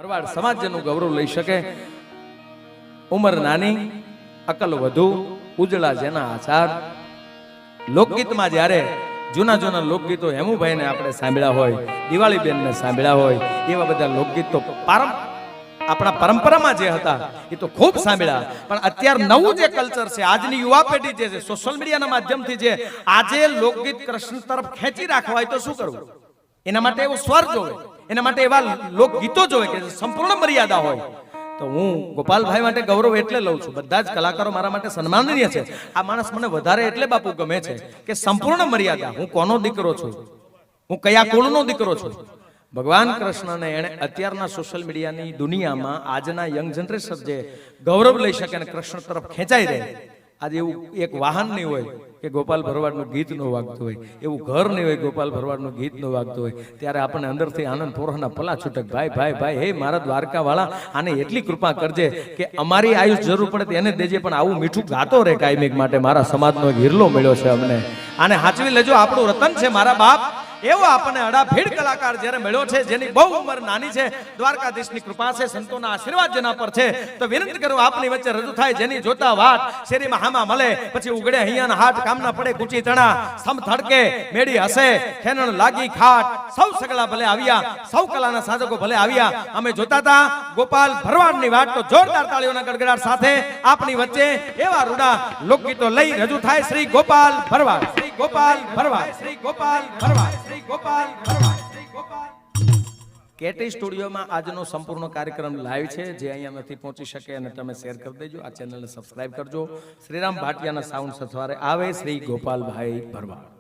ભરવાડ સમાજ જેનું ગૌરવ લઈ શકે. ઉંમર નાની, અકલ વધુ, ઉજળા જેના આચાર. લોકગીતમાં જ્યારે જૂના જૂના લોકગીતો હેમુભાઈને આપણે સાંભળ્યા હોય, દિવાળીબેનને સાંભળ્યા હોય, એવા બધા લોકગીતો આપણા પરંપરામાં જે હતા એ તો ખૂબ સાંભળ્યા. પણ અત્યારે નવું જે કલ્ચર છે, આજની યુવા પેઢી જે છે, સોશિયલ મીડિયાના માધ્યમથી જે આજે લોકગીત કૃષ્ણ તરફ ખેંચી રાખવા હોય તો શું કરવું? એના માટે એવો સ્વર જોવે, એના માટે એવા લોકગીતો જોવે કે સંપૂર્ણ મર્યાદા હોય. તો હું ગોપાલભાઈ માટે ગૌરવ એટલે લઉં છું, બધા જ કલાકારો મારા માટે સન્માનનીય છે. આ માણસ મને વધારે એટલે બાપુ ગમે છે કે સંપૂર્ણ મર્યાદા. હું કોનો દીકરો છું, હું કયા કુળનો દીકરો છું. ભગવાન કૃષ્ણને એણે અત્યારના સોશિયલ મીડિયાની દુનિયામાં આજના યંગ જનરેશન જે ગૌરવ લઈ શકે અને કૃષ્ણ તરફ ખેંચાઈ રહે. આજે એવું એક વાહન નહીં હોય કે ગોપાલ ભરવાડનું ગીત ન વાગતું હોય, એવું ઘર નહીં હોય ગોપાલ ભરવાડનું ગીત ન વાગતું હોય. ત્યારે આપણને અંદરથી આનંદ પોરના પલા છૂટક, ભાઈ ભાઈ ભાઈ, હે મારા દ્વારકા વાળા, આને એટલી કૃપા કરજે કે અમારી આયુષ જરૂર પડે એને દેજે, પણ આવું મીઠું ગાતો રે કાયમિક માટે. મારા સમાજનો એક હિરલો મળ્યો છે અમને, આને હાચવી લેજો, આપણું રતન છે મારા બાપ. એવો આપણને અડાભીડ કલાકાર જ્યારે મળ્યો છે, જેની બહુ ઉંમર નાની છે, દ્વારકાધીશની કૃપા છે, સંતોના આશીર્વાદ જેના પર છે, તો વિનંતી કરું આપની વચ્ચે રજૂ થાય જેની જોતા વાટ શેરીમાં હામા મળે, પછી ઉગડે હૈયાના હાટ, કામના પડે કૂચી તણા, સમ થડકે મેડી હસે, ખેનણ લાગી ખાટ, સૌ સગલા ભલે આવ્યા, સૌ કલાના સાધકો ભલે આવ્યા. અમે જોતા હતા ગોપાલ ભરવાડની વાટ, તો જોરદાર તાળીઓના ગડગડાટ સાથે આપની વચ્ચે એવા રૂડા લોકગીતો લઈ રજૂ થાય શ્રી ગોપાલ ભરવાડ, શ્રી ગોપાલ ભરવાડ, શ્રી ગોપાલ ભરવાડ, શ્રી ગોપાલ ભરવાડ, શ્રી ગોપાલ. કેટી સ્ટુડિયોમાં આજનો સંપૂર્ણ કાર્યક્રમ લાઈવ છે, જે અહીંયા નથી પહોંચી શકે અને તમે શેર કરી દેજો, આ ચેનલને સબસ્ક્રાઇબ કરજો. શ્રીરામ ભાટિયાના સાઉન્ડ સથવારે આવે શ્રી ગોપાલભાઈ ભરવાડ.